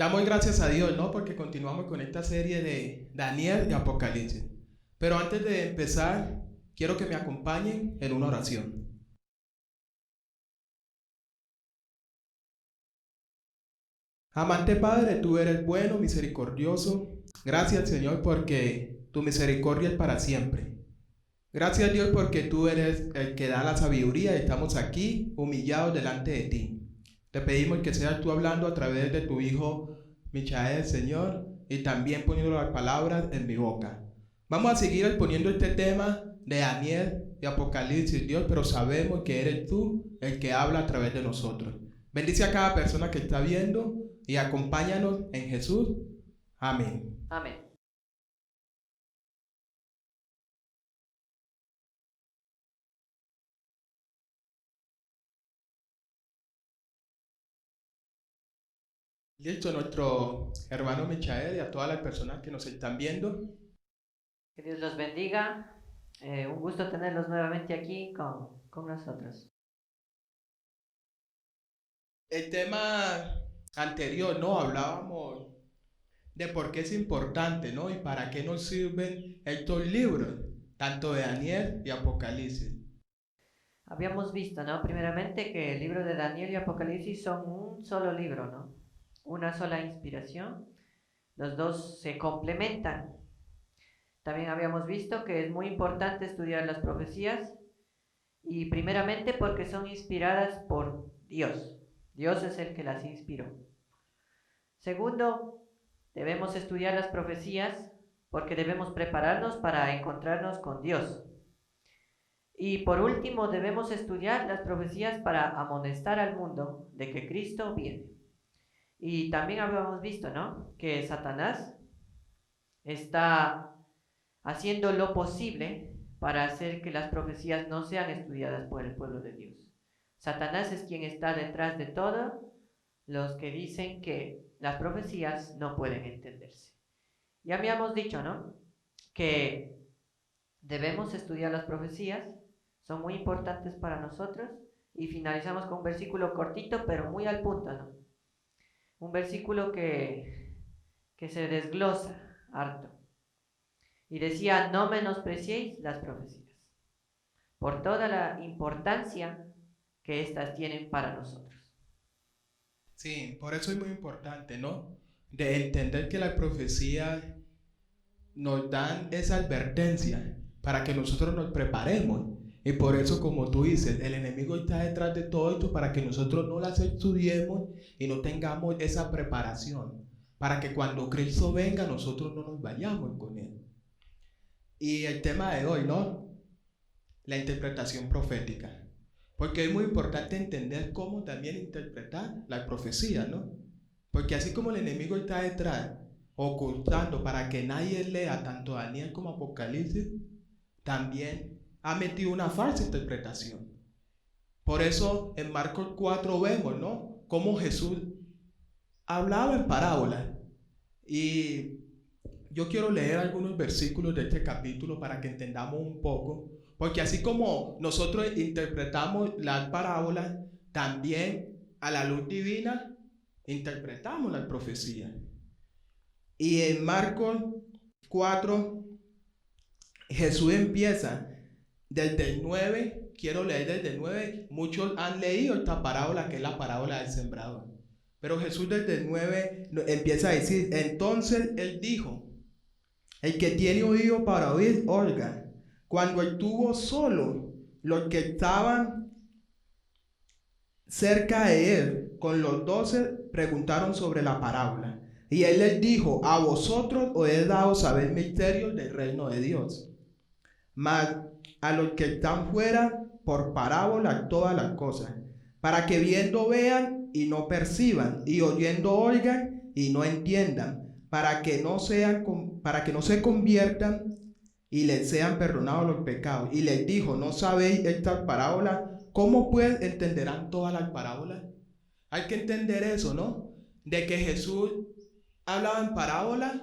Damos gracias a Dios, ¿no? Porque continuamos con esta serie de Daniel y Apocalipsis. Pero antes de empezar, quiero que me acompañen en una oración. Amante Padre, tú eres bueno, misericordioso. Gracias, Señor, porque tu misericordia es para siempre. Gracias, Dios, porque tú eres el que da la sabiduría y estamos aquí humillados delante de ti. Te pedimos que seas tú hablando a través de tu Hijo Michael, Señor, y también poniendo las palabras en mi boca. Vamos a seguir exponiendo este tema de Daniel y Apocalipsis, Dios, pero sabemos que eres tú el que habla a través de nosotros. Bendice a cada persona que está viendo y acompáñanos en Jesús. Amén. Amén. Listo, nuestro hermano Michael y a todas las personas que nos están viendo. Que Dios los bendiga. Un gusto tenerlos nuevamente aquí con nosotros. El tema anterior, ¿no? Hablábamos de por qué es importante, ¿no? Y para qué nos sirven estos libros, tanto de Daniel y Apocalipsis. Habíamos visto, ¿no? Primeramente que el libro de Daniel y Apocalipsis son un solo libro, ¿no? Una sola inspiración. Los dos se complementan. También habíamos visto que es muy importante estudiar las profecías y primeramente porque son inspiradas por Dios. Dios es el que las inspiró. Segundo, debemos estudiar las profecías porque debemos prepararnos para encontrarnos con Dios. Y por último, debemos estudiar las profecías para amonestar al mundo de que Cristo viene. Y también habíamos visto, ¿no?, que Satanás está haciendo lo posible para hacer que las profecías no sean estudiadas por el pueblo de Dios. Satanás es quien está detrás de todo los que dicen que las profecías no pueden entenderse. Ya habíamos dicho, ¿no?, que debemos estudiar las profecías, son muy importantes para nosotros, y finalizamos con un versículo cortito pero muy al punto, ¿no? Un versículo que se desglosa harto. Y decía: no menospreciéis las profecías, por toda la importancia que éstas tienen para nosotros. Sí, por eso es muy importante, ¿no? De entender que las profecías nos dan esa advertencia para que nosotros nos preparemos. Y por eso, como tú dices, el enemigo está detrás de todo esto para que nosotros no las estudiemos y no tengamos esa preparación. Para que cuando Cristo venga, nosotros no nos vayamos con Él. Y el tema de hoy, ¿no? La interpretación profética. Porque es muy importante entender cómo también interpretar la profecía, ¿no? Porque así como el enemigo está detrás, ocultando para que nadie lea tanto Daniel como Apocalipsis, también ha metido una falsa interpretación. Por eso en Marcos 4 vemos, ¿no?, cómo Jesús hablaba en parábolas. Y yo quiero leer algunos versículos de este capítulo para que entendamos un poco, porque así como nosotros interpretamos las parábolas, también a la luz divina interpretamos las profecías. Y en Marcos 4, Jesús empieza desde el 9, quiero leer desde el 9, muchos han leído esta parábola que es la parábola del sembrador. Pero Jesús desde el 9 empieza a decir: entonces él dijo, el que tiene oído para oír, oiga. Cuando estuvo solo, los que estaban cerca de él, con los 12, preguntaron sobre la parábola. Y él les dijo: a vosotros os he dado saber misterios del reino de Dios, mas a los que están fuera, por parábola todas las cosas, para que viendo vean y no perciban, y oyendo oigan y no entiendan, para que no se conviertan y les sean perdonados los pecados. Y les dijo: ¿no sabéis estas parábolas? ¿Cómo pues entenderán todas las parábolas? Hay que entender eso, ¿no? De que Jesús hablaba en parábolas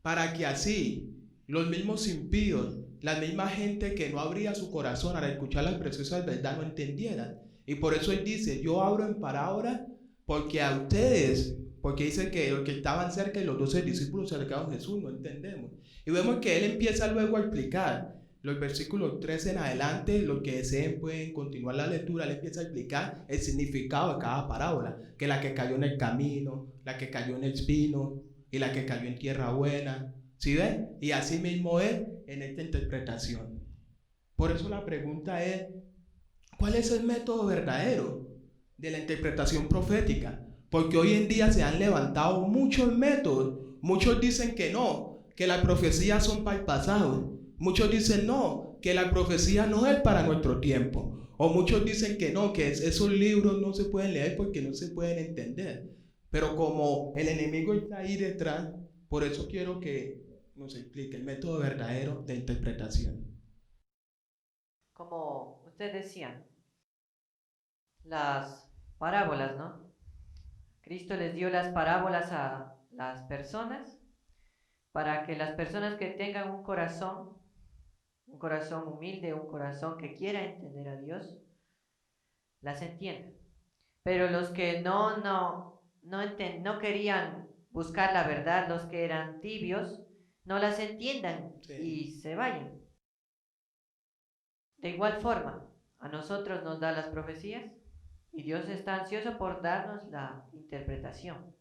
para que así los mismos impíos, la misma gente que no abría su corazón al escuchar las preciosas verdades, no entendieran. Y por eso él dice: yo hablo en parábolas porque a ustedes porque dice que los que estaban cerca y los 12 discípulos cercanos a Jesús, no entendemos. Y vemos que él empieza luego a explicar los versículos 13 en adelante. Los que deseen pueden continuar la lectura. Él empieza a explicar el significado de cada parábola, que la que cayó en el camino, la que cayó en el espino y la que cayó en tierra buena. ¿Sí ven? Y así mismo es en esta interpretación. Por eso la pregunta es, ¿cuál es el método verdadero de la interpretación profética? Porque hoy en día se han levantado muchos métodos. Muchos dicen que no, que las profecías son para el pasado. Muchos dicen no, que la profecía no es para nuestro tiempo. O muchos dicen que no, que esos libros no se pueden leer porque no se pueden entender. Pero como el enemigo está ahí detrás, por eso quiero que nos explique el método verdadero de interpretación. Como usted decía, las parábolas, ¿no? Cristo les dio las parábolas a las personas para que las personas que tengan un corazón humilde, un corazón que quiera entender a Dios, las entiendan. Pero los que no querían buscar la verdad, los que eran tibios, no las entiendan y se vayan. De igual forma, a nosotros nos da las profecías y Dios está ansioso por darnos la interpretación.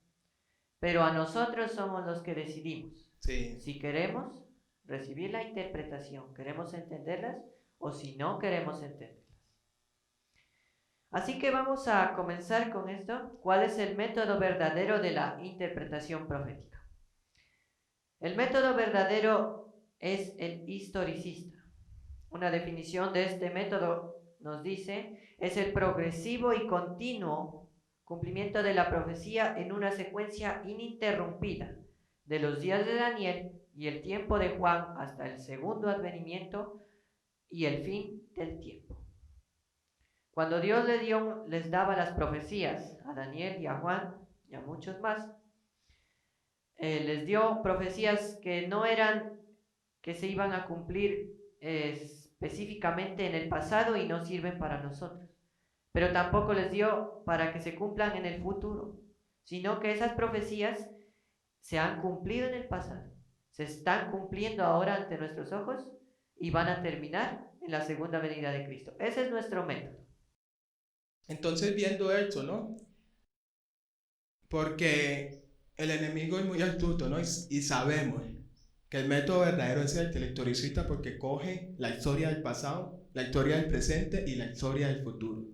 Pero a nosotros somos los que decidimos si queremos recibir la interpretación, queremos entenderlas o si no queremos entenderlas. Así que vamos a comenzar con esto. ¿Cuál es el método verdadero de la interpretación profética? El método verdadero es el historicista. Una definición de este método nos dice, es el progresivo y continuo cumplimiento de la profecía en una secuencia ininterrumpida de los días de Daniel y el tiempo de Juan hasta el segundo advenimiento y el fin del tiempo. Cuando Dios les daba las profecías a Daniel y a Juan y a muchos más, les dio profecías que no eran que se iban a cumplir específicamente en el pasado y no sirven para nosotros, pero tampoco les dio para que se cumplan en el futuro, sino que esas profecías se han cumplido en el pasado, se están cumpliendo ahora ante nuestros ojos y van a terminar en la segunda venida de Cristo. Ese es nuestro método. Entonces, viendo esto, ¿no? Porque el enemigo es muy astuto, ¿no? Y sabemos que el método verdadero es el historicista, porque coge la historia del pasado, la historia del presente y la historia del futuro.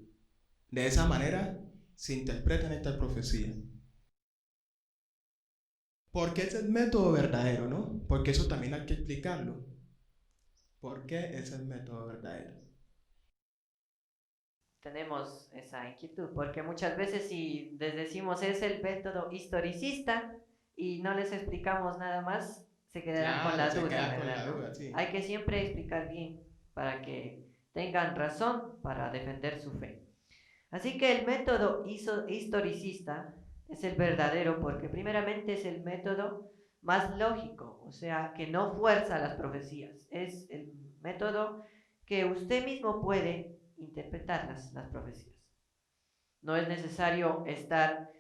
De esa manera se interpretan estas profecías. ¿Por qué es el método verdadero, no? Porque eso también hay que explicarlo. ¿Por qué es el método verdadero? Tenemos esa inquietud, porque muchas veces si les decimos es el método historicista y no les explicamos nada más, se quedarán con la duda, ¿verdad? ¿No? Sí. Hay que siempre explicar bien para que tengan razón para defender su fe. Así que el método historicista es el verdadero porque primeramente es el método más lógico, o sea, que no fuerza las profecías. Es el método que usted mismo puede interpretar las profecías. No es necesario estar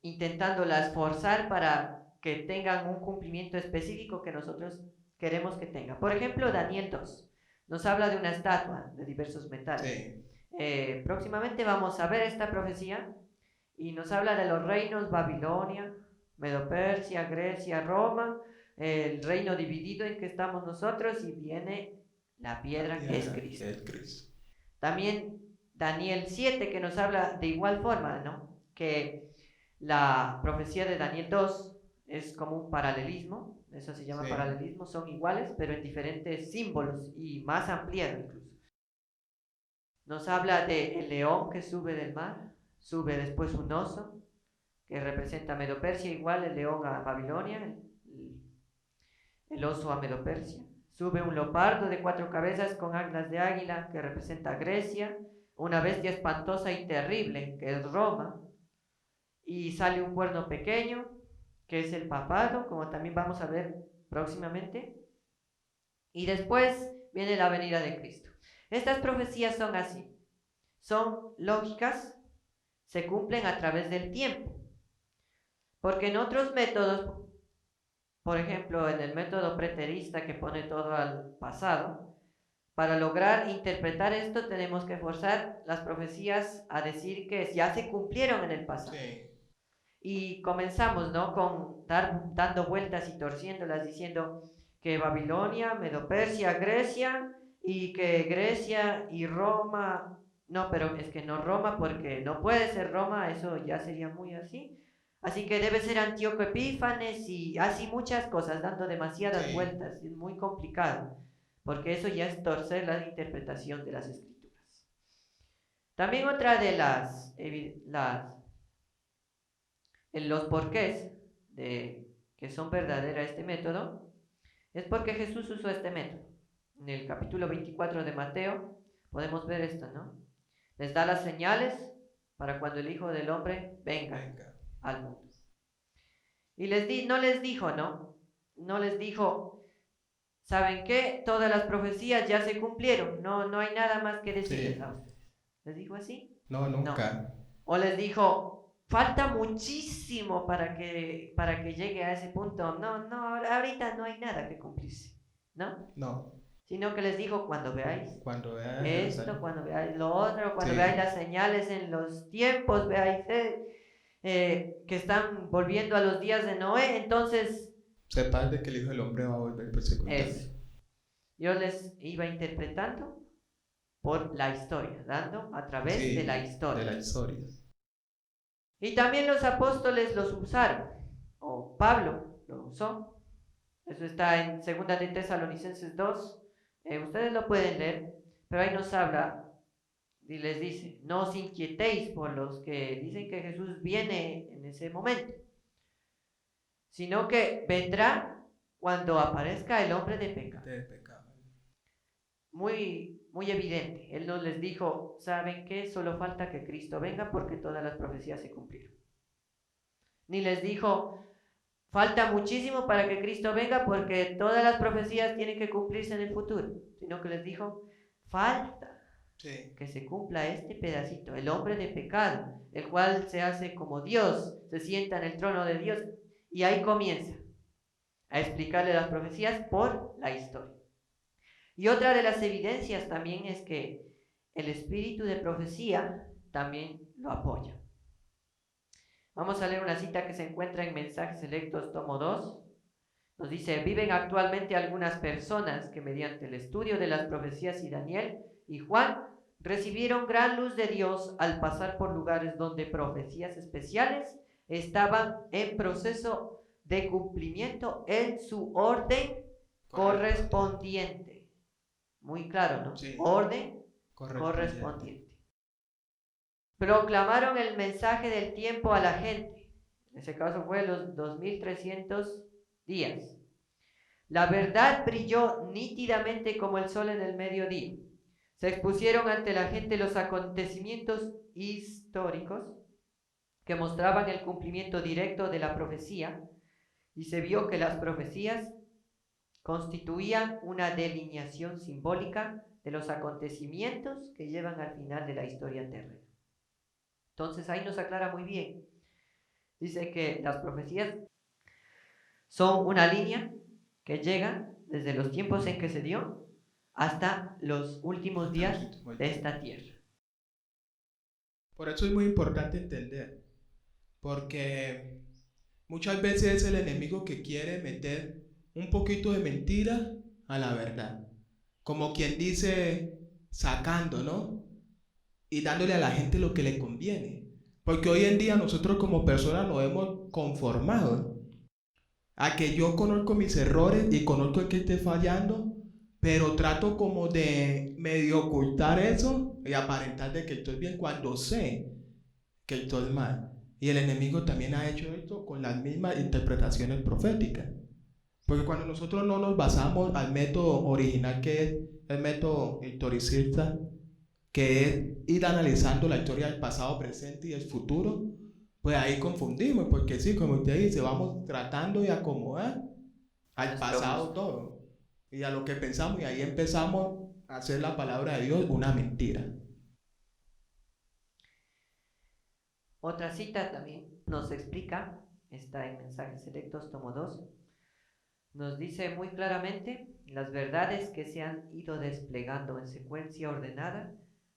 intentándolas forzar para que tengan un cumplimiento específico que nosotros queremos que tengan. Por ejemplo, Daniel 2 nos habla de una estatua de diversos metales. Sí. Próximamente vamos a ver esta profecía y nos habla de los reinos Babilonia, Medo-Persia, Grecia, Roma, el reino dividido en que estamos nosotros y viene la piedra que es Cristo. También Daniel 7 que nos habla de igual forma, ¿no? Que la profecía de Daniel 2 es como un paralelismo, eso se llama paralelismo, son iguales pero en diferentes símbolos y más ampliado incluso. Nos habla del león que sube del mar, sube después un oso, que representa a Medo-Persia, igual el león a Babilonia, el oso a Medo-Persia. Sube un leopardo de 4 cabezas con alas de águila, que representa a Grecia, una bestia espantosa y terrible, que es Roma, y sale un cuerno pequeño, que es el papado, como también vamos a ver próximamente, y después viene la venida de Cristo. Estas profecías son así, son lógicas, se cumplen a través del tiempo. Porque en otros métodos, por ejemplo, en el método preterista que pone todo al pasado, para lograr interpretar esto tenemos que forzar las profecías a decir que ya se cumplieron en el pasado. Sí, Y comenzamos, ¿no? Con dando vueltas y torciéndolas, diciendo que Babilonia, Medo-Persia, Grecia, y que Grecia y Roma, no, pero es que no Roma, porque no puede ser Roma, eso ya sería muy así. Así que debe ser Antíoco Epífanes y así muchas cosas, dando demasiadas sí, vueltas, es muy complicado, porque eso ya es torcer la interpretación de las escrituras. También otra de los porqués de que son verdaderas este método es porque Jesús usó este método. En el capítulo 24 de Mateo podemos ver esto, ¿no? Les da las señales para cuando el Hijo del Hombre venga venga. al mundo. Y no les dijo, ¿no? No les dijo, ¿saben qué? Todas las profecías ya se cumplieron, no hay nada más que decirles Sí, a ustedes. ¿Les dijo así? no, No. nunca. O les dijo, falta muchísimo para que llegue a ese punto. No, ahorita no hay nada que cumplirse, ¿no? No, Sino que les dijo, cuando veáis cuando veas esto, cuando veáis lo otro, cuando sí, veáis las señales en los tiempos, veáis que están volviendo a los días de Noé, entonces sepas de que el Hijo del Hombre va a volver persecutando. eso. Yo les iba interpretando por la historia, dando a través Sí, de la historia. de la historia. Y también los apóstoles los usaron, o Pablo lo usó. Eso está en 2 de Tesalonicenses 2. Ustedes lo pueden leer, pero ahí nos habla y les dice, no os inquietéis por los que dicen que Jesús viene en ese momento, sino que vendrá cuando aparezca el hombre de pecado. De pecado. Muy evidente. Él nos les dijo, ¿saben qué? Solo falta que Cristo venga porque todas las profecías se cumplieron. Ni les dijo, falta muchísimo para que Cristo venga porque todas las profecías tienen que cumplirse en el futuro. Sino que les dijo, falta Sí, que se cumpla este pedacito, el hombre de pecado, el cual se hace como Dios, se sienta en el trono de Dios. Y ahí comienza a explicarle las profecías por la historia. Y otra de las evidencias también es que el espíritu de profecía también lo apoya. Vamos a leer una cita que se encuentra en Mensajes Selectos, tomo 2. Nos dice, viven actualmente algunas personas que mediante el estudio de las profecías y Daniel y Juan recibieron gran luz de Dios al pasar por lugares donde profecías especiales estaban en proceso de cumplimiento en su orden correspondiente. Muy claro, ¿no? Sí. Orden correspondiente. Proclamaron el mensaje del tiempo a la gente. En ese caso fue los 2300 días. La verdad brilló nítidamente como el sol en el mediodía. Se expusieron ante la gente los acontecimientos históricos que mostraban el cumplimiento directo de la profecía y se vio que las profecías constituían una delineación simbólica de los acontecimientos que llevan al final de la historia terrena. Entonces ahí nos aclara muy bien. Dice que las profecías son una línea que llega desde los tiempos en que se dio hasta los últimos días de esta tierra. Por eso es muy importante entender, porque muchas veces es el enemigo que quiere meter un poquito de mentira a la verdad, como quien dice, sacando, ¿no? Y dándole a la gente lo que le conviene, porque hoy en día nosotros como personas nos hemos conformado a que yo conozco mis errores y conozco el que esté fallando, pero trato como de medio ocultar eso y aparentar de que estoy bien cuando sé que estoy mal. Y el enemigo también ha hecho esto con las mismas interpretaciones proféticas. Porque cuando nosotros no nos basamos al método original, que es el método historicista, que es ir analizando la historia del pasado, presente y el futuro, pues ahí confundimos, porque sí, como usted dice, vamos tratando de acomodar al pasado todo y a lo que pensamos, y ahí empezamos a hacer la palabra de Dios una mentira. Otra cita también nos explica está en Mensajes Selectos, tomo 2, nos dice muy claramente las verdades que se han ido desplegando en secuencia ordenada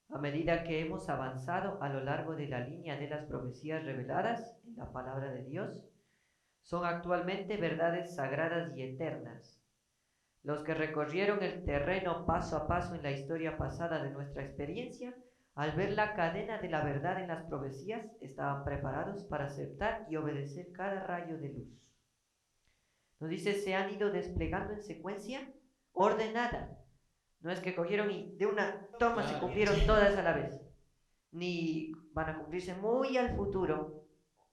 a medida que hemos avanzado a lo largo de la línea de las profecías reveladas en la palabra de Dios. Son actualmente verdades sagradas y eternas. Los que recorrieron el terreno paso a paso en la historia pasada de nuestra experiencia, al ver la cadena de la verdad en las profecías, estaban preparados para aceptar y obedecer cada rayo de luz. Nos dice, se han ido desplegando en secuencia ordenada. No es que cogieron y de una toma se cumplieron todas a la vez, ni van a cumplirse muy al futuro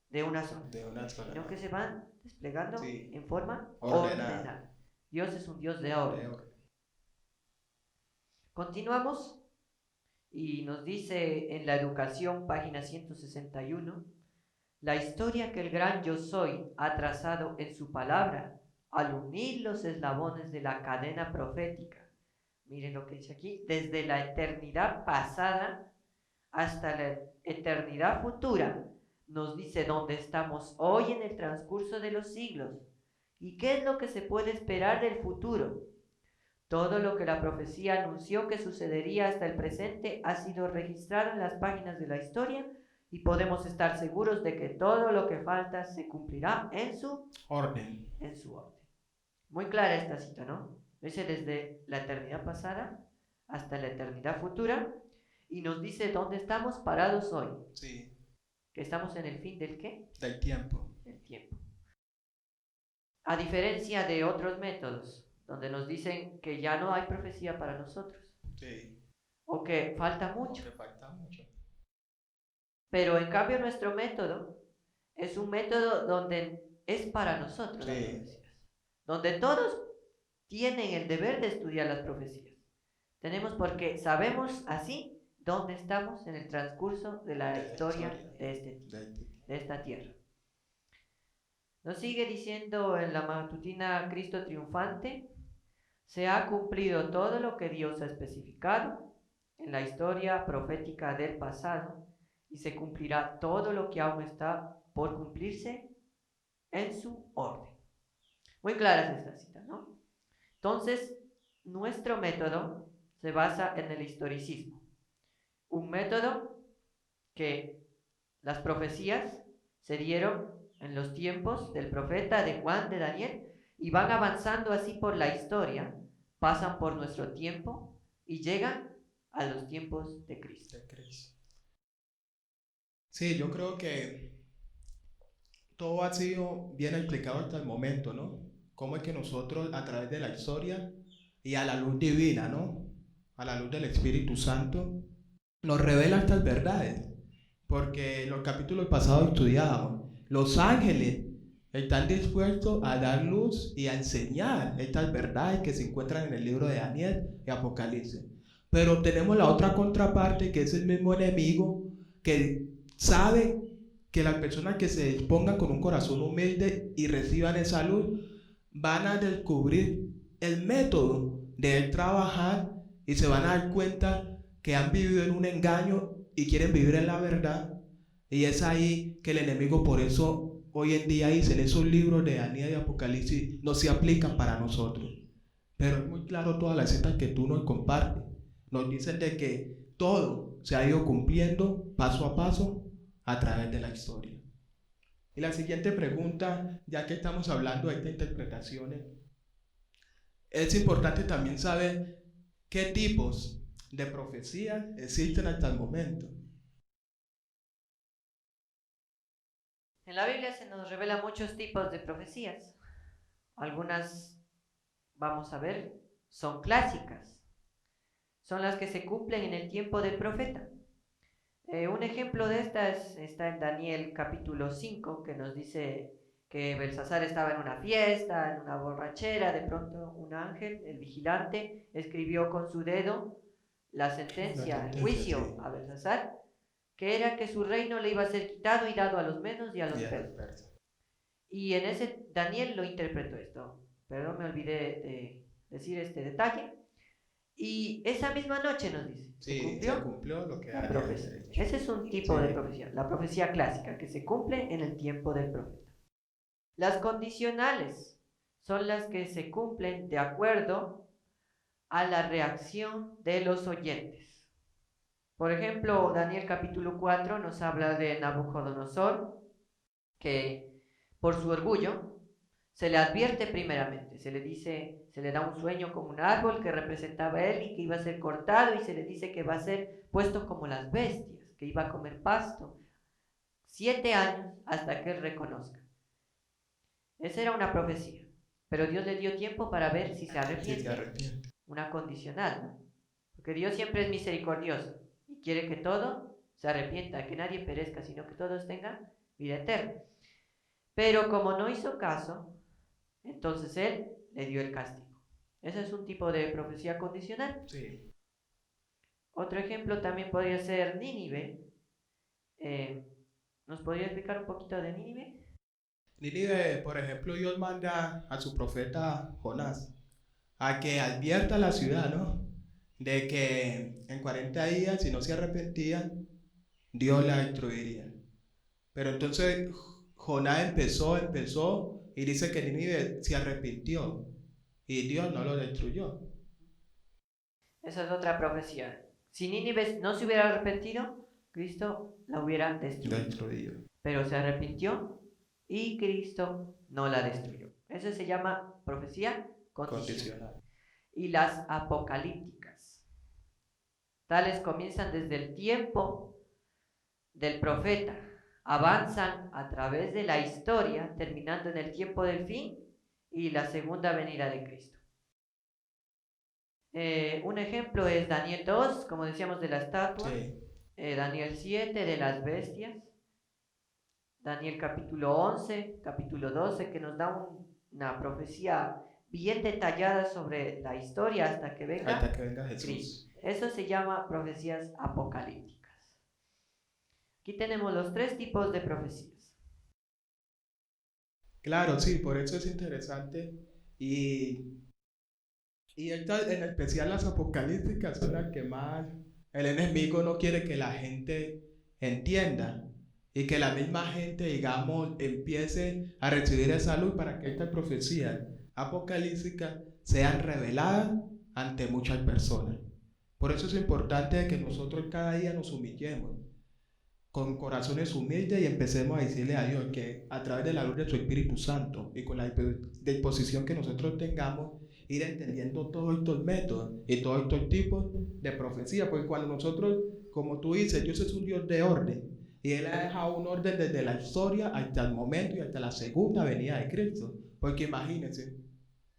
de una sola, sino que se van desplegando en forma ordenada. Dios es un Dios de orden. Continuamos y nos dice en la Educación, página 161, la historia que el gran Yo Soy ha trazado en su palabra al unir los eslabones de la cadena profética. Miren lo que dice aquí, desde la eternidad pasada hasta la eternidad futura, nos dice dónde estamos hoy en el transcurso de los siglos y qué es lo que se puede esperar del futuro. Todo lo que la profecía anunció que sucedería hasta el presente ha sido registrado en las páginas de la historia y podemos estar seguros de que todo lo que falta se cumplirá en su orden. Muy clara esta cita, ¿no? Dice desde la eternidad pasada hasta la eternidad futura y nos dice dónde estamos parados hoy. Sí. Que estamos en el fin del ¿qué? Del tiempo. Del tiempo. A diferencia de otros métodos, donde nos dicen que ya no hay profecía para nosotros. Sí. O que falta mucho. mucho. Pero en cambio nuestro método es un método donde es para nosotros las profecías. Donde todos tienen el deber de estudiar las profecías. Tenemos porque sabemos así dónde estamos en el transcurso de la historia de esta tierra. Nos sigue diciendo en la matutina Cristo triunfante, se ha cumplido todo lo que Dios ha especificado en la historia profética del pasado y se cumplirá todo lo que aún está por cumplirse en su orden. Muy claras estas citas, ¿no? Entonces, nuestro método se basa en el historicismo. Un método que las profecías se dieron en los tiempos del profeta, de Juan, de Daniel, y van avanzando así por la historia, pasan por nuestro tiempo y llegan a los tiempos de Cristo. Sí, yo creo que todo ha sido bien explicado hasta el momento, ¿no? Cómo es que nosotros a través de la historia y a la luz divina, ¿no? A la luz del Espíritu Santo, nos revela estas verdades. Porque en los capítulos pasados estudiábamos, los ángeles están dispuestos a dar luz y a enseñar estas verdades que se encuentran en el libro de Daniel y Apocalipsis. Pero tenemos la otra contraparte, que es el mismo enemigo, que sabe que las personas que se dispongan con un corazón humilde y reciban esa luz, van a descubrir el método de él trabajar y se van a dar cuenta que han vivido en un engaño y quieren vivir en la verdad. Y es ahí que el enemigo, por eso hoy en día dicen, esos libros de Daniel y Apocalipsis no se aplican para nosotros. Pero es muy claro todas las citas que tú nos compartes. Nos dicen de que todo se ha ido cumpliendo paso a paso a través de la historia. Y la siguiente pregunta, ya que estamos hablando de estas interpretaciones, es importante también saber qué tipos de profecías existen hasta el momento. En la Biblia se nos revela muchos tipos de profecías. Algunas, vamos a ver, son clásicas. Son las que se cumplen en el tiempo del profeta. Un ejemplo de estas está en Daniel capítulo 5, que nos dice que Belsasar estaba en una fiesta, en una borrachera, de pronto un ángel, el vigilante, escribió con su dedo la sentencia, el juicio a Belsasar, que era que su reino le iba a ser quitado y dado a los medos y a los persas. Y en ese Daniel lo interpretó esto, pero me olvidé de decir este detalle. Y esa misma noche nos dice, se cumplió lo que la profecía. Ese es un tipo de profecía, la profecía clásica, que se cumple en el tiempo del profeta. Las condicionales son las que se cumplen de acuerdo a la reacción de los oyentes. Por ejemplo, Daniel capítulo 4 nos habla de Nabucodonosor, que por su orgullo se le advierte primeramente, se le dice, se le da un sueño como un árbol que representaba a él y que iba a ser cortado, y se le dice que va a ser puesto como las bestias, que iba a comer pasto 7 años hasta que él reconozca. Esa era una profecía, pero Dios le dio tiempo para ver si se arrepiente. Sí, se arrepiente. Una condicional, ¿no? Porque Dios siempre es misericordioso y quiere que todo se arrepienta, que nadie perezca, sino que todos tengan vida eterna. Pero como no hizo caso, entonces Él le dio el castigo. Ese es un tipo de profecía condicional. Sí. Otro ejemplo también podría ser Nínive. ¿Nos podría explicar un poquito de Nínive? Nínive, por ejemplo, Dios manda a su profeta Jonás a que advierta a la ciudad, ¿no? De que en 40 días, si no se arrepentían, Dios la destruiría. Pero entonces Jonás empezó y dice que Nínive se arrepintió y Dios no lo destruyó. Esa es otra profecía. Si Nínive no se hubiera arrepentido, Cristo la hubiera destruido. Pero se arrepintió y Cristo no la destruyó. Eso se llama profecía condicional. Y las apocalípticas, tales comienzan desde el tiempo del profeta, avanzan a través de la historia, terminando en el tiempo del fin y la segunda venida de Cristo. Un ejemplo es Daniel 2, como decíamos, de la estatua. Sí. Daniel 7, de las bestias. Daniel capítulo 11, capítulo 12, que nos da una profecía bien detallada sobre la historia hasta que venga Jesús. Cristo. Eso se llama profecías apocalípticas. Aquí tenemos los 3 tipos de profecías. Claro, sí, por eso es interesante. Y en especial las apocalípticas son las que más el enemigo no quiere que la gente entienda. Y que la misma gente, digamos, empiece a recibir esa luz para que estas profecías apocalípticas sean reveladas ante muchas personas. Por eso es importante que nosotros cada día nos humillemos con corazones humildes y empecemos a decirle a Dios que a través de la luz de su Espíritu Santo y con la disposición que nosotros tengamos, ir entendiendo todos estos métodos y todos estos tipos de profecía, porque cuando nosotros, como tú dices, Dios es un Dios de orden. Y Él ha dejado un orden desde la historia hasta el momento y hasta la segunda venida de Cristo. Porque imagínense,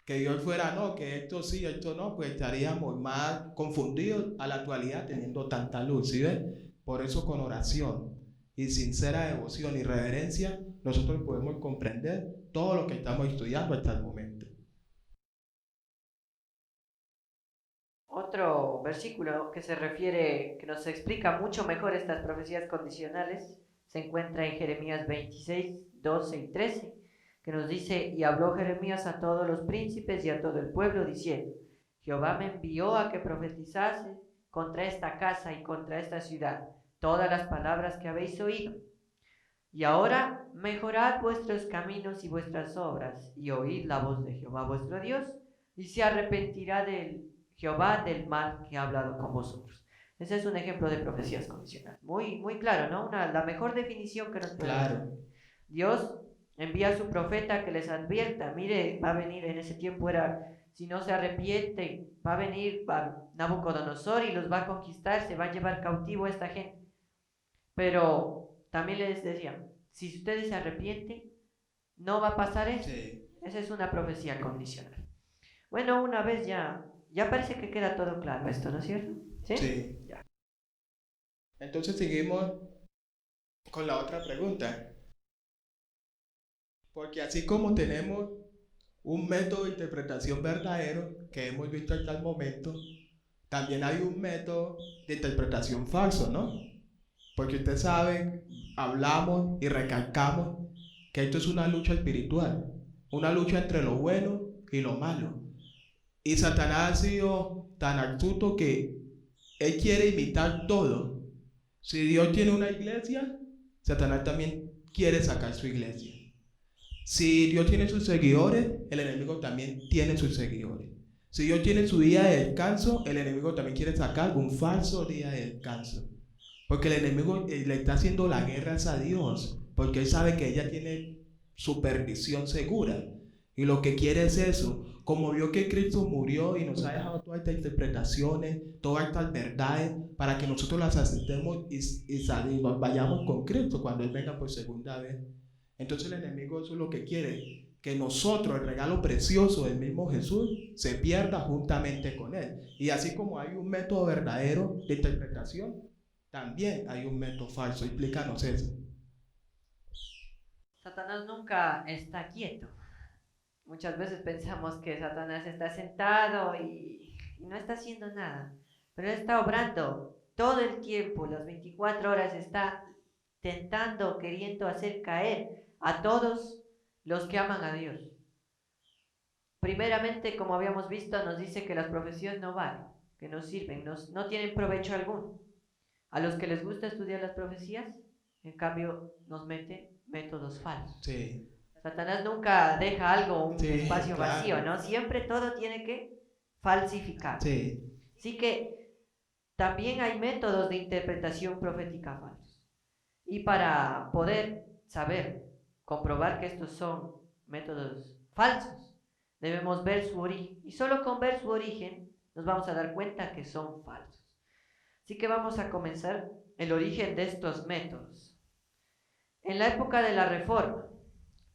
que Dios fuera no, que esto sí, esto no, pues estaríamos más confundidos a la actualidad teniendo tanta luz, ¿sí ven? Por eso con oración y sincera devoción y reverencia, nosotros podemos comprender todo lo que estamos estudiando hasta el momento. Otro versículo que nos explica mucho mejor estas profecías condicionales, se encuentra en Jeremías 26, 12 y 13, que nos dice: y habló Jeremías a todos los príncipes y a todo el pueblo, diciendo: Jehová me envió a que profetizase contra esta casa y contra esta ciudad todas las palabras que habéis oído. Y ahora mejorad vuestros caminos y vuestras obras, y oíd la voz de Jehová vuestro Dios, y se arrepentirá Jehová del mal que ha hablado con vosotros. Ese es un ejemplo de profecías condicionales. Muy, muy claro, ¿no? La mejor definición que nos puede dar. Dios envía a su profeta que les advierta: mire, va a venir en ese tiempo, si no se arrepienten, va a venir Nabucodonosor y los va a conquistar, se va a llevar cautivo a esta gente. Pero también les decía: si ustedes se arrepienten, no va a pasar eso. Sí. Esa es una profecía condicional. Bueno, una vez ya parece que queda todo claro esto, ¿no es cierto? Sí. Sí. Ya. Entonces seguimos con la otra pregunta. Porque así como tenemos un método de interpretación verdadero que hemos visto hasta el momento, también hay un método de interpretación falso, ¿no? Porque ustedes saben, hablamos y recalcamos que esto es una lucha espiritual, una lucha entre lo bueno y lo malo. Y Satanás ha sido tan astuto que él quiere imitar todo. Si Dios tiene una iglesia, Satanás también quiere sacar su iglesia. Si Dios tiene sus seguidores, el enemigo también tiene sus seguidores. Si Dios tiene su día de descanso, el enemigo también quiere sacar un falso día de descanso. Porque el enemigo le está haciendo la guerra a Dios, porque él sabe que ella tiene su perdición segura. Y lo que quiere es eso. Como vio que Cristo murió y nos ha dejado todas estas interpretaciones, todas estas verdades, para que nosotros las aceptemos y nos vayamos con Cristo cuando Él venga por segunda vez. Entonces el enemigo eso es lo que quiere, que nosotros, el regalo precioso del mismo Jesús, se pierda juntamente con Él. Y así como hay un método verdadero de interpretación, también hay un método falso. Explícanos eso. Satanás nunca está quieto. Muchas veces pensamos que Satanás está sentado y no está haciendo nada, pero él está obrando todo el tiempo, las 24 horas está tentando, queriendo hacer caer a todos los que aman a Dios. Primeramente, como habíamos visto, nos dice que las profecías no valen, que no sirven, no tienen provecho alguno. A los que les gusta estudiar las profecías, en cambio, nos mete métodos falsos. Sí. Satanás nunca deja algo, un espacio claro. vacío, ¿no? Siempre todo tiene que falsificar. Sí. Así que también hay métodos de interpretación profética falsos. Y para poder saber, comprobar que estos son métodos falsos, debemos ver su origen. Y solo con ver su origen nos vamos a dar cuenta que son falsos. Así que vamos a comenzar el origen de estos métodos. En la época de la Reforma,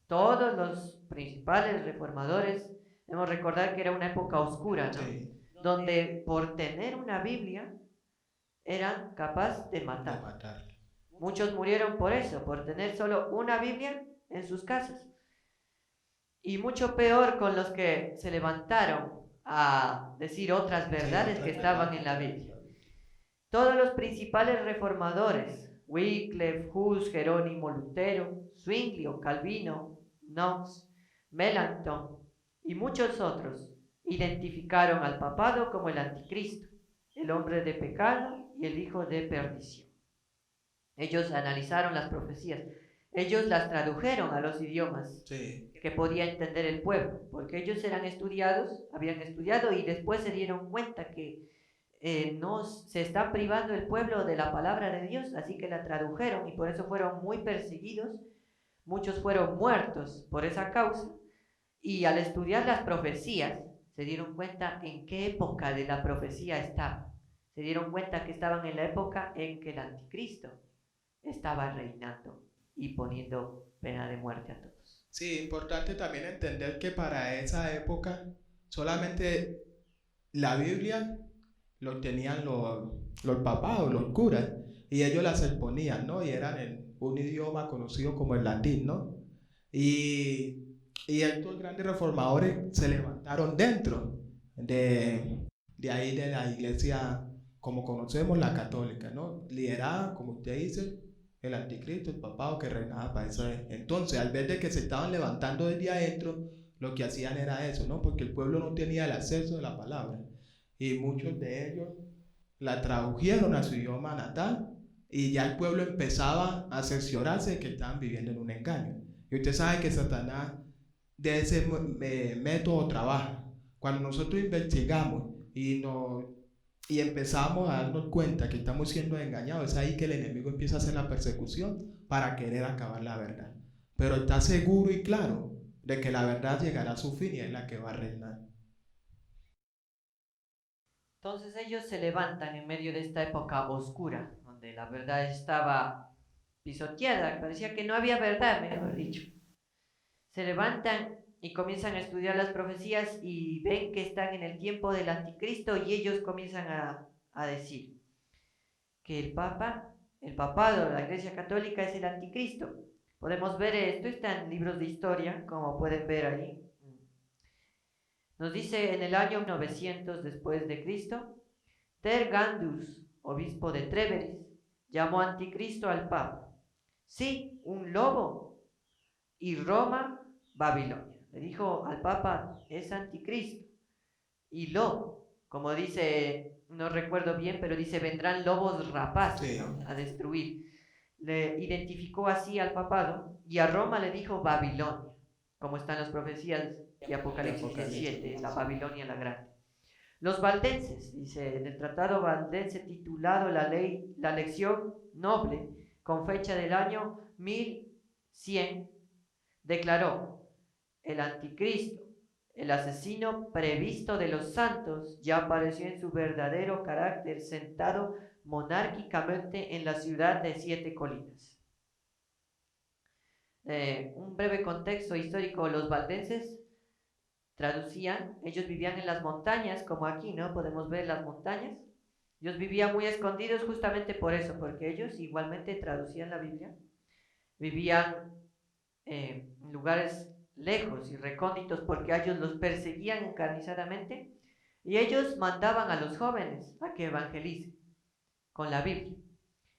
todos los principales reformadores debemos recordar que era una época oscura, ¿no? Sí. Donde por tener una Biblia eran capaces de matar. Muchos murieron por eso, por tener solo una Biblia en sus casas. Y mucho peor con los que se levantaron a decir otras verdades que estaban en la Biblia. Todos los principales reformadores, Wycliffe, Hus, Jerónimo, Lutero, Zwinglio, Calvino, Knox, Melanchthon y muchos otros, identificaron al papado como el anticristo, el hombre de pecado y el hijo de perdición. Ellos analizaron las profecías, ellos las tradujeron a los idiomas que podía entender el pueblo, porque ellos habían estudiado y después se dieron cuenta que se está privando el pueblo de la palabra de Dios, así que la tradujeron y por eso fueron muy perseguidos, muchos fueron muertos por esa causa, y al estudiar las profecías se dieron cuenta en qué época de la profecía estaban. Se dieron cuenta que estaban en la época en que el anticristo estaba reinando y poniendo pena de muerte a todos. Sí, importante también entender que para esa época solamente la Biblia lo tenían los papados, los curas, y ellos las exponían, ¿no? Y eran en un idioma conocido como el latín, ¿no? Y estos grandes reformadores se levantaron dentro de ahí de la iglesia, como conocemos, la católica, ¿no? Liderada, como usted dice, el anticristo, el papado que reinaba para eso. Entonces, al ver de que se estaban levantando desde adentro, lo que hacían era eso, ¿no? Porque el pueblo no tenía el acceso de la palabra. Y muchos de ellos la tradujeron a su idioma natal y ya el pueblo empezaba a cerciorarse de que estaban viviendo en un engaño. Y usted sabe que Satanás de ese método trabaja. Cuando nosotros investigamos y empezamos a darnos cuenta que estamos siendo engañados, es ahí que el enemigo empieza a hacer la persecución para querer acabar la verdad. Pero está seguro y claro de que la verdad llegará a su fin y es la que va a reinar. Entonces ellos se levantan en medio de esta época oscura, donde la verdad estaba pisoteada, parecía que no había verdad, mejor dicho. Se levantan y comienzan a estudiar las profecías y ven que están en el tiempo del anticristo y ellos comienzan a decir que el papado, la Iglesia Católica es el anticristo. Podemos ver esto, está en libros de historia, como pueden ver ahí. Nos dice en el año 900 después de Cristo, Tergandus, obispo de Tréveris, llamó anticristo al papa. Sí, un lobo, y Roma, Babilonia. Le dijo al papa, es anticristo. Y lobo, como dice, no recuerdo bien, pero dice, vendrán lobos rapaces, ¿no? A destruir. Le identificó así al papado y a Roma le dijo Babilonia. como están las profecías de Apocalipsis Apocalipsis. 17, la Babilonia la Grande. Los valdenses, dice en el tratado valdense titulado La lección noble, con fecha del año 1100, declaró: el anticristo, el asesino previsto de los santos, ya apareció en su verdadero carácter, sentado monárquicamente en la ciudad de 7 colinas. Un breve contexto histórico: los valdenses traducían, ellos vivían en las montañas, como aquí, ¿no? Podemos ver las montañas. Ellos vivían muy escondidos justamente por eso, porque ellos igualmente traducían la Biblia. Vivían en lugares lejos y recónditos porque a ellos los perseguían encarnizadamente, y ellos mandaban a los jóvenes a que evangelicen con la Biblia.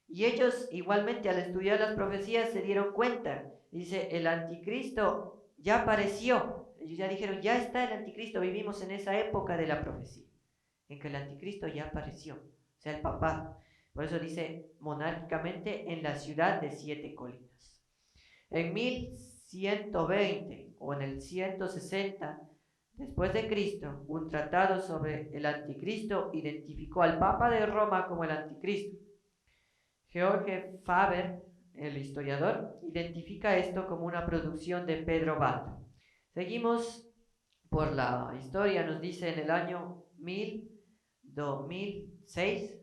Y ellos igualmente, al estudiar las profecías, se dieron cuenta. Dice, el anticristo ya apareció. Ellos ya dijeron, ya está el anticristo. Vivimos en esa época de la profecía, en que el anticristo ya apareció, o sea, el papado. Por eso dice monárquicamente en la ciudad de 7 colinas. En 1120 o en el 160 después de Cristo, un tratado sobre el anticristo identificó al Papa de Roma como el anticristo. George Faber, el historiador, identifica esto como una producción de Pedro Baldo. Seguimos por la historia. Nos dice en el año 1206,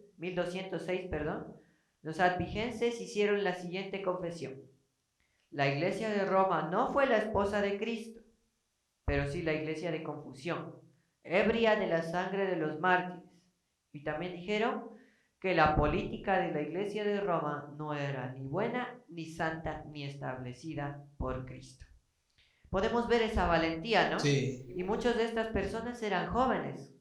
los albigenses hicieron la siguiente confesión: la iglesia de Roma no fue la esposa de Cristo, pero sí la iglesia de confusión, ebria de la sangre de los mártires. Y también dijeron que la política de la iglesia de Roma no era ni buena, ni santa, ni establecida por Cristo. Podemos ver esa valentía, ¿no? Sí. Y muchas de estas personas eran jóvenes.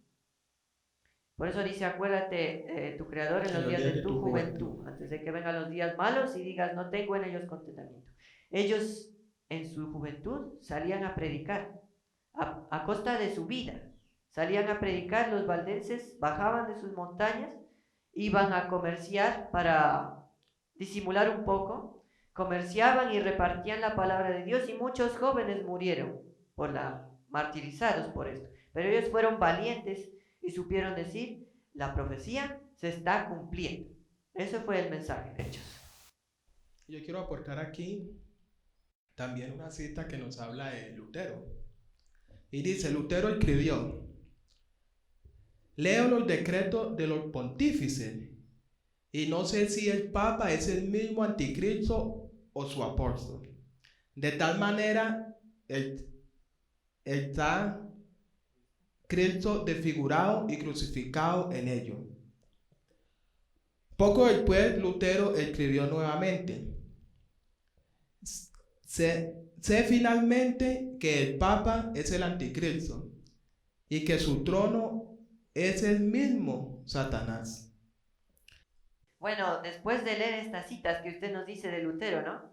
Por eso dice, acuérdate tu Creador en los días de tu juventud, antes de que vengan los días malos y digas, no tengo en ellos contentamiento. Ellos en su juventud salían a predicar, a costa de su vida. Salían a predicar. Los valdenses bajaban de sus montañas, iban a comerciar para disimular un poco, comerciaban y repartían la palabra de Dios, y muchos jóvenes murieron martirizados por esto. Pero ellos fueron valientes y supieron decir, la profecía se está cumpliendo. Ese fue el mensaje de Hechos. Yo quiero aportar aquí también una cita que nos habla de Lutero. Y dice, Lutero escribió: leo los decretos de los pontífices y no sé si el Papa es el mismo anticristo o su apóstol. De tal manera, está Cristo desfigurado y crucificado en ellos. Poco después, Lutero escribió nuevamente: sé finalmente que el Papa es el anticristo y que su trono es el mismo Satanás. Bueno, después de leer estas citas que usted nos dice de Lutero, ¿no?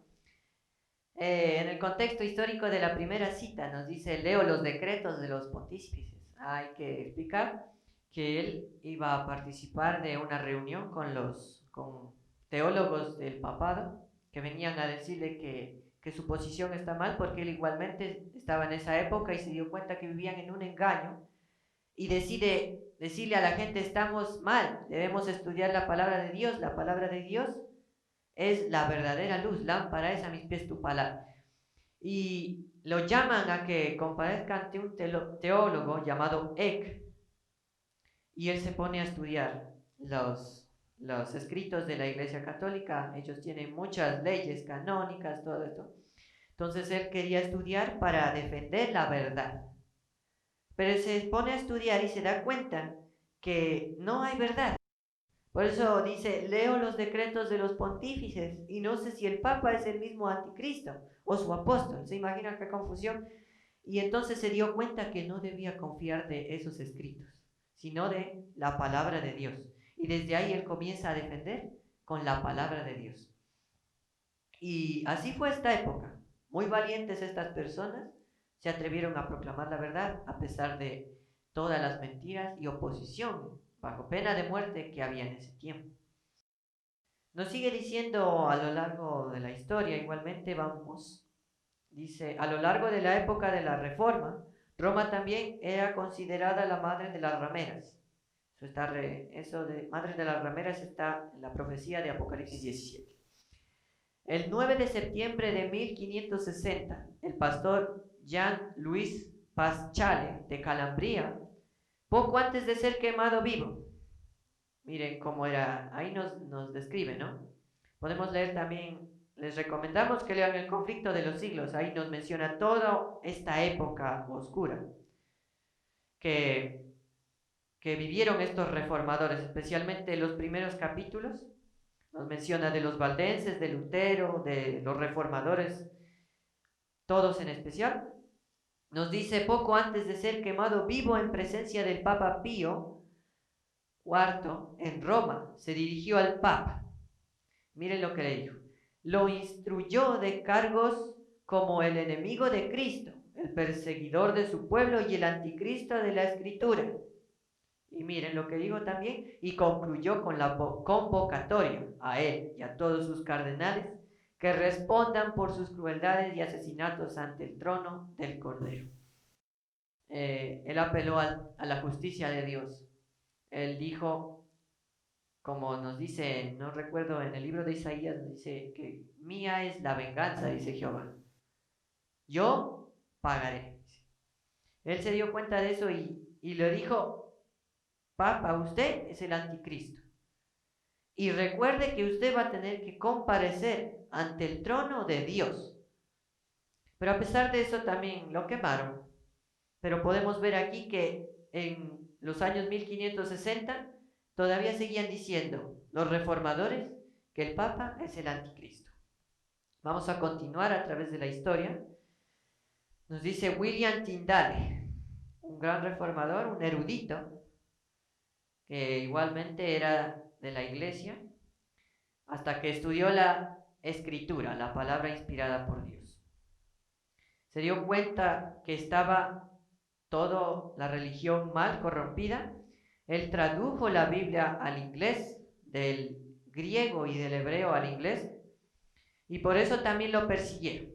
En el contexto histórico de la primera cita nos dice, leo los decretos de los pontífices. Hay que explicar que él iba a participar de una reunión con teólogos del papado, que venían a decirle que su posición está mal, porque él igualmente estaba en esa época y se dio cuenta que vivían en un engaño, y decide decirle a la gente, estamos mal, debemos estudiar la palabra de Dios. La palabra de Dios es la verdadera luz, lámpara es a mis pies tu palabra. Y lo llaman a que comparezca ante un teólogo llamado Eck, y él se pone a estudiar los escritos de la Iglesia Católica. Ellos tienen muchas leyes canónicas, todo esto. Entonces él quería estudiar para defender la verdad. Pero se pone a estudiar y se da cuenta que no hay verdad. Por eso dice, leo los decretos de los pontífices y no sé si el Papa es el mismo anticristo o su apóstol. ¿Se imagina qué confusión? Y entonces se dio cuenta que no debía confiar de esos escritos, sino de la palabra de Dios. Y desde ahí él comienza a defender con la palabra de Dios. Y así fue esta época. Muy valientes estas personas se atrevieron a proclamar la verdad a pesar de todas las mentiras y oposición, bajo pena de muerte, que había en ese tiempo. Nos sigue diciendo a lo largo de la historia, igualmente vamos Dice, a lo largo de la época de la Reforma, Roma también era considerada la madre de las rameras. Eso de madre de las rameras está en la profecía de Apocalipsis 17. El 9 de septiembre de 1560, el pastor Jean-Louis Paschale de Calabria, poco antes de ser quemado vivo, miren cómo era, ahí nos describe, ¿no? Podemos leer también, les recomendamos que lean El conflicto de los siglos, ahí nos menciona toda esta época oscura que vivieron estos reformadores, especialmente los primeros capítulos. Nos menciona de los valdenses, de Lutero, de los reformadores, todos en especial. Nos dice, poco antes de ser quemado vivo en presencia del Papa Pío IV en Roma, se dirigió al Papa. Miren lo que le dijo. Lo instruyó de cargos como el enemigo de Cristo, el perseguidor de su pueblo y el anticristo de la Escritura. Y miren lo que dijo también, y concluyó con la convocatoria a él y a todos sus cardenales que respondan por sus crueldades y asesinatos ante el trono del Cordero. Él apeló a la justicia de Dios. Él dijo, como nos dice, no recuerdo, en el libro de Isaías, nos dice que mía es la venganza, dice Jehová. Yo pagaré. Él se dio cuenta de eso y le dijo, Papa, usted es el anticristo. Y recuerde que usted va a tener que comparecer ante el trono de Dios. Pero a pesar de eso también lo quemaron. Pero podemos ver aquí que en los años 1560 todavía seguían diciendo los reformadores que el Papa es el anticristo. Vamos a continuar a través de la historia. Nos dice William Tyndale, un gran reformador, un erudito, que igualmente era de la iglesia, hasta que estudió la escritura, la palabra inspirada por Dios. Se dio cuenta que estaba toda la religión mal corrompida. Él tradujo la Biblia al inglés, del griego y del hebreo al inglés, y por eso también lo persiguieron.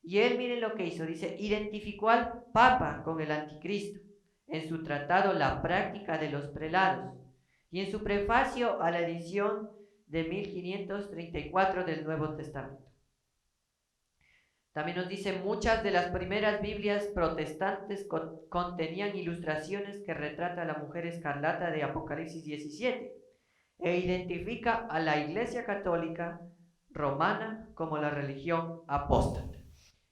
Y él, miren lo que hizo, dice, identificó al Papa con el anticristo en su tratado La práctica de los prelados y en su prefacio a la edición de 1534 del Nuevo Testamento. También nos dice, muchas de las primeras Biblias protestantes contenían ilustraciones que retratan a la mujer escarlata de Apocalipsis 17 e identifica a la Iglesia Católica Romana como la religión apóstata.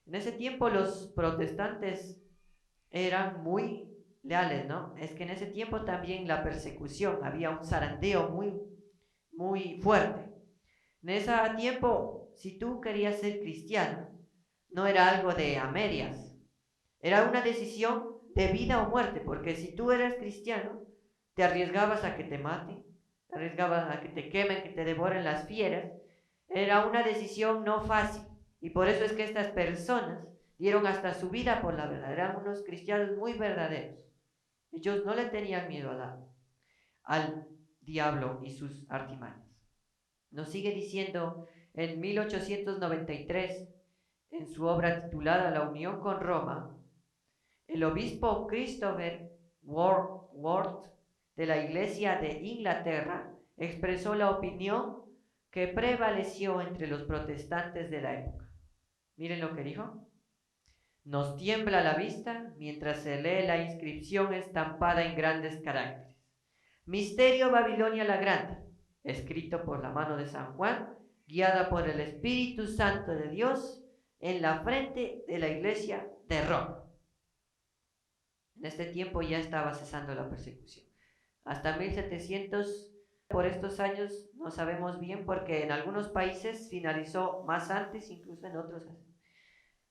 En ese tiempo los protestantes eran muy leales, ¿no? Es que en ese tiempo también la persecución, había un zarandeo muy fuerte. En ese tiempo, si tú querías ser cristiano, no era algo de a medias, era una decisión de vida o muerte, porque si tú eras cristiano, te arriesgabas a que te maten, te arriesgabas a que te quemen, que te devoren las fieras. Era una decisión no fácil, y por eso es que estas personas dieron hasta su vida por la verdad. Eran unos cristianos muy verdaderos. Ellos no le tenían miedo al diablo y sus artimañas. Nos sigue diciendo en 1893, en su obra titulada La unión con Roma, el obispo Christopher Worth de la Iglesia de Inglaterra expresó la opinión que prevaleció entre los protestantes de la época. Miren lo que dijo. Nos tiembla la vista mientras se lee la inscripción estampada en grandes caracteres. Misterio Babilonia la Grande, escrito por la mano de San Juan, guiada por el Espíritu Santo de Dios, en la frente de la iglesia de Roma. En este tiempo ya estaba cesando la persecución. Hasta 1700, por estos años no sabemos bien, porque en algunos países finalizó más antes, incluso en otros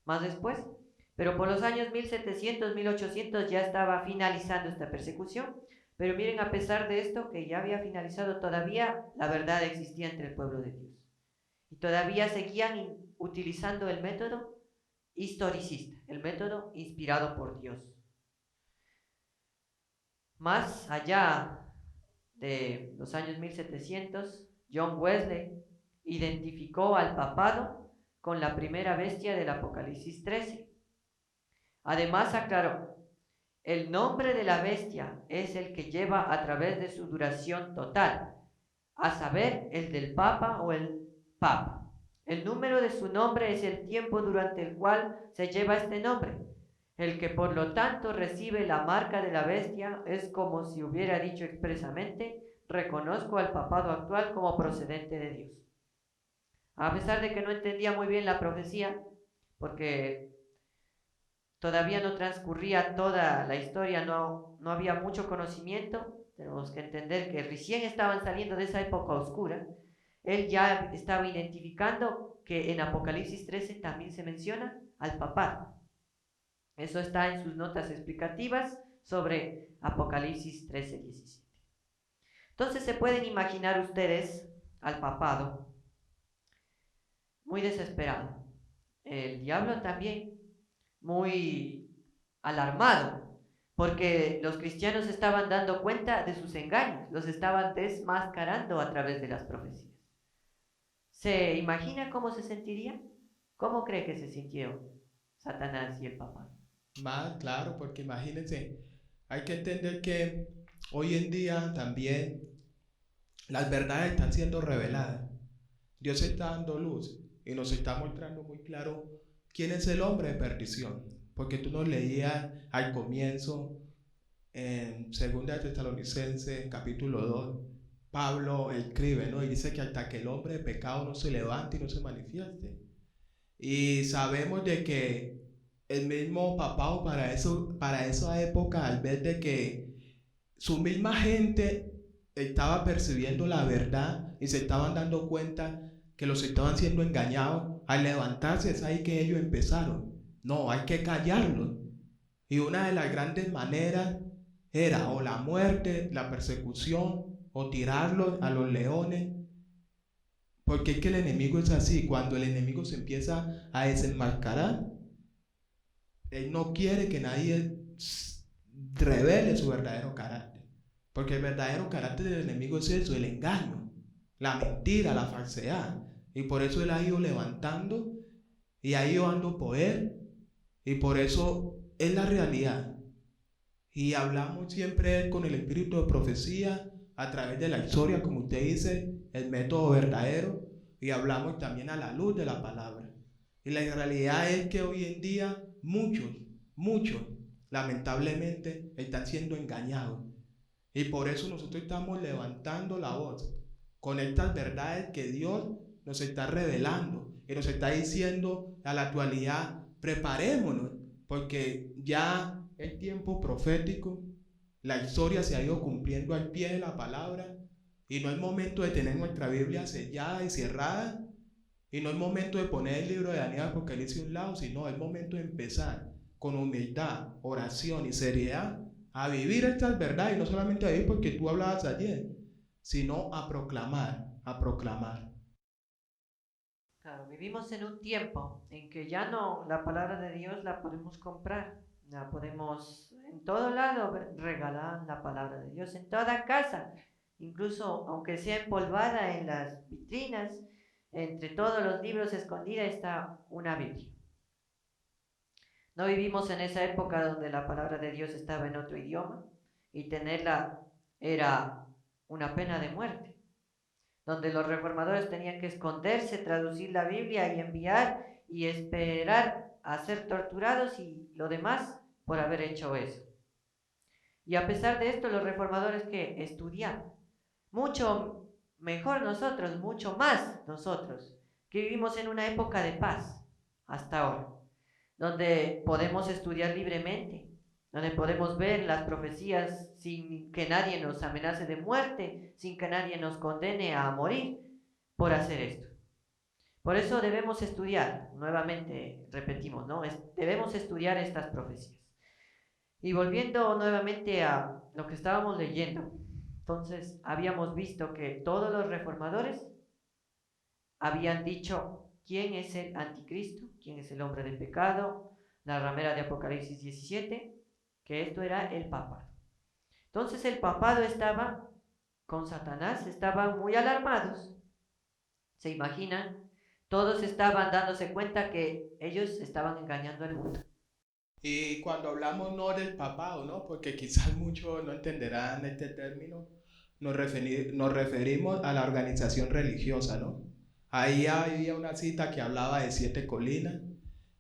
más después. Pero por los años 1700, 1800 ya estaba finalizando esta persecución. Pero miren, a pesar de esto, que ya había finalizado, todavía la verdad existía entre el pueblo de Dios. Y todavía seguían utilizando el método historicista, el método inspirado por Dios. Más allá de los años 1700, John Wesley identificó al papado con la primera bestia del Apocalipsis 13. Además aclaró, el nombre de la bestia es el que lleva a través de su duración total, a saber, el del Papa o el Papa. El número de su nombre es el tiempo durante el cual se lleva este nombre. El que por lo tanto recibe la marca de la bestia es como si hubiera dicho expresamente, reconozco al papado actual como procedente de Dios. A pesar de que no entendía muy bien la profecía, porque todavía no transcurría toda la historia, no había mucho conocimiento, tenemos que entender que recién estaban saliendo de esa época oscura. Él ya estaba identificando que en Apocalipsis 13 también se menciona al papado. Eso está en sus notas explicativas sobre Apocalipsis 13:17. Entonces se pueden imaginar ustedes al papado muy desesperado. El diablo también muy alarmado, porque los cristianos estaban dando cuenta de sus engaños, los estaban desmascarando a través de las profecías. ¿Se imagina cómo se sentiría? ¿Cómo cree que se sintió Satanás y el papado? Más claro, porque imagínense, hay que entender que hoy en día también las verdades están siendo reveladas. Dios está dando luz y nos está mostrando muy claro quién es el hombre de perdición. Porque tú nos leías al comienzo, en 2 Tesalonicenses, capítulo 2, Pablo escribe, ¿no? Y dice que hasta que el hombre de pecado no se levante y no se manifieste. Y sabemos de que el mismo papado para esa época, al ver de que su misma gente estaba percibiendo la verdad y se estaban dando cuenta que los estaban siendo engañados, al levantarse es ahí que ellos empezaron. No, hay que callarlos. Y una de las grandes maneras era o la muerte, la persecución, o tirarlos a los leones. Porque es que el enemigo es así, cuando el enemigo se empieza a desenmascarar, él no quiere que nadie revele su verdadero carácter. Porque el verdadero carácter del enemigo es eso, el engaño, la mentira, la falsedad. Y por eso él ha ido levantando y ha ido dando poder. Y por eso es la realidad. Y hablamos siempre con el espíritu de profecía a través de la historia, como usted dice, el método verdadero. Y hablamos también a la luz de la palabra. Y la realidad es que hoy en día muchos, lamentablemente, están siendo engañados. Y por eso nosotros estamos levantando la voz con estas verdades que Dios nos está revelando y nos está diciendo a la actualidad, preparémonos, porque ya es tiempo profético, la historia se ha ido cumpliendo al pie de la palabra y no es momento de tener nuestra Biblia sellada y cerrada y no es momento de poner el libro de Daniel Apocalipsis a un lado, sino es momento de empezar con humildad, oración y seriedad a vivir estas verdades, y no solamente a vivir porque tú hablabas ayer, sino a proclamar, a proclamar. Claro, vivimos en un tiempo en que ya no la palabra de Dios la podemos comprar, la podemos en todo lado regalar la palabra de Dios, en toda casa, incluso aunque sea empolvada en las vitrinas, entre todos los libros escondida está una Biblia. No vivimos en esa época donde la palabra de Dios estaba en otro idioma y tenerla era una pena de muerte, donde los reformadores tenían que esconderse, traducir la Biblia y enviar y esperar a ser torturados y lo demás por haber hecho eso. Y a pesar de esto, los reformadores que estudiaban, mucho mejor nosotros, mucho más nosotros, que vivimos en una época de paz hasta ahora, donde podemos estudiar libremente, donde podemos ver las profecías sin que nadie nos amenace de muerte, sin que nadie nos condene a morir por hacer esto. Por eso debemos estudiar, nuevamente repetimos, ¿no? Debemos estudiar estas profecías. Y volviendo nuevamente a lo que estábamos leyendo, entonces habíamos visto que todos los reformadores habían dicho quién es el anticristo, quién es el hombre del pecado, la ramera de Apocalipsis 17, que esto era el papado. Entonces el papado estaba con Satanás, estaban muy alarmados. ¿Se imaginan todos estaban dándose cuenta que ellos estaban engañando al mundo. Y cuando hablamos no del papado, ¿no? Porque quizás muchos no entenderán este término, nos referimos a la organización religiosa, ¿no? Ahí había una cita que hablaba de 7 colinas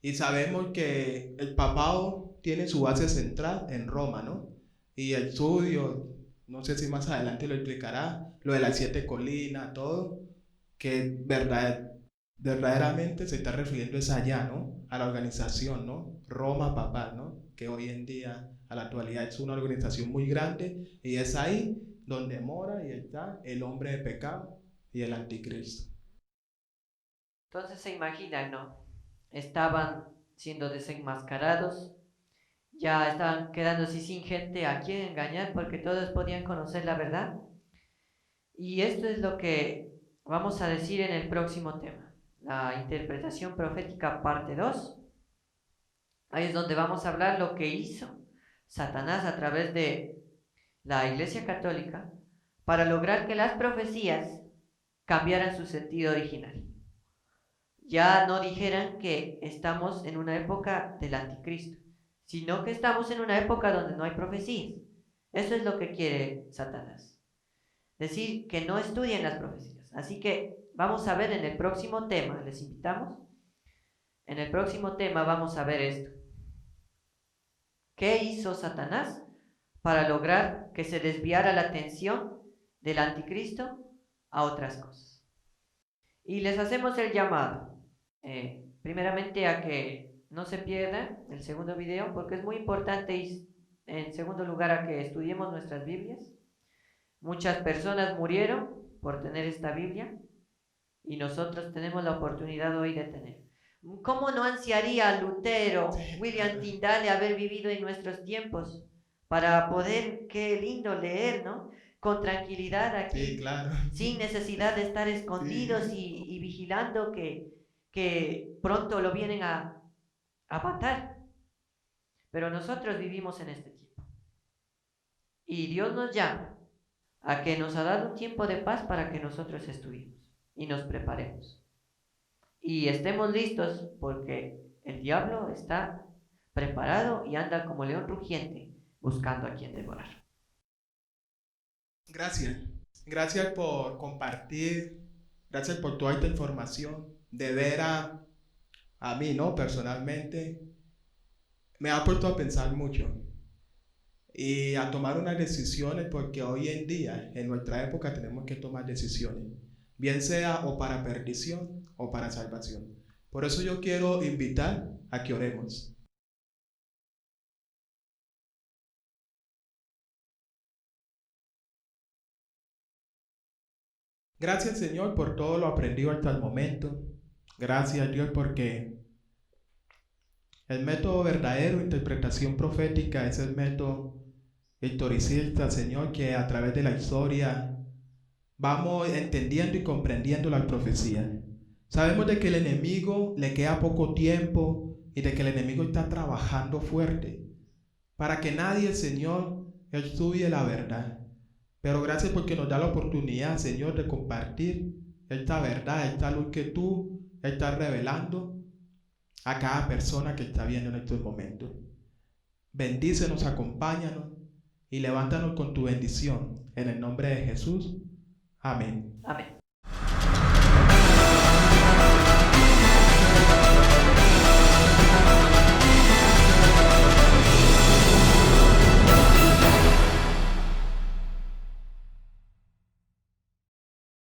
y sabemos que el papado tiene su base central en Roma, ¿no? Y el estudio, no sé si más adelante lo explicará, lo de las 7 colinas, todo, que verdaderamente se está refiriendo es allá, ¿no? A la organización, ¿no? Roma papal, ¿no? Que hoy en día, a la actualidad, es una organización muy grande y es ahí donde mora y está el hombre de pecado y el anticristo. Entonces se imaginan, ¿no? Estaban siendo desenmascarados, ya estaban quedándose sin gente a quien engañar porque todos podían conocer la verdad. Y esto es lo que vamos a decir en el próximo tema, la interpretación profética parte 2. Ahí es donde vamos a hablar lo que hizo Satanás a través de la Iglesia Católica para lograr que las profecías cambiaran su sentido original. Ya no dijeran que estamos en una época del anticristo, sino que estamos en una época donde no hay profecías. Eso es lo que quiere Satanás. Decir que no estudien las profecías. Así que vamos a ver en el próximo tema, les invitamos. En el próximo tema vamos a ver esto. ¿Qué hizo Satanás para lograr que se desviara la atención del anticristo a otras cosas? Y les hacemos el llamado, primeramente a que no se pierdan el segundo video, porque es muy importante, y en segundo lugar a que estudiemos nuestras Biblias. Muchas personas murieron por tener esta Biblia y nosotros tenemos la oportunidad hoy de tener. ¿Cómo no ansiaría Lutero, William Tyndale haber vivido en nuestros tiempos para poder, qué lindo leer, ¿no? Con tranquilidad aquí, Sí, claro. sin necesidad de estar escondidos Sí. y vigilando que pronto lo vienen a matar. Pero nosotros vivimos en este tiempo. Y Dios nos llama a que nos ha dado un tiempo de paz para que nosotros estudiemos y nos preparemos. Y estemos listos porque el diablo está preparado y anda como león rugiente buscando a quien devorar. Gracias. Gracias por compartir. Gracias por toda esta información. De ver a mí, ¿no? Personalmente, me ha puesto a pensar mucho y a tomar unas decisiones porque hoy en día, en nuestra época, tenemos que tomar decisiones, bien sea o para perdición o para salvación. Por eso yo quiero invitar a que oremos. Gracias, Señor, por todo lo aprendido hasta el momento. Gracias, Dios, porque el método verdadero de interpretación profética es el método historicista, Señor, que a través de la historia vamos entendiendo y comprendiendo las profecías. Sabemos de que el enemigo le queda poco tiempo y de que el enemigo está trabajando fuerte para que nadie, Señor, estudie la verdad. Pero gracias porque nos da la oportunidad, Señor, de compartir esta verdad, esta luz que tú estás revelando a cada persona que está viendo en estos momentos. Bendícenos, acompáñanos y levántanos con tu bendición. En el nombre de Jesús. Amén. Amén.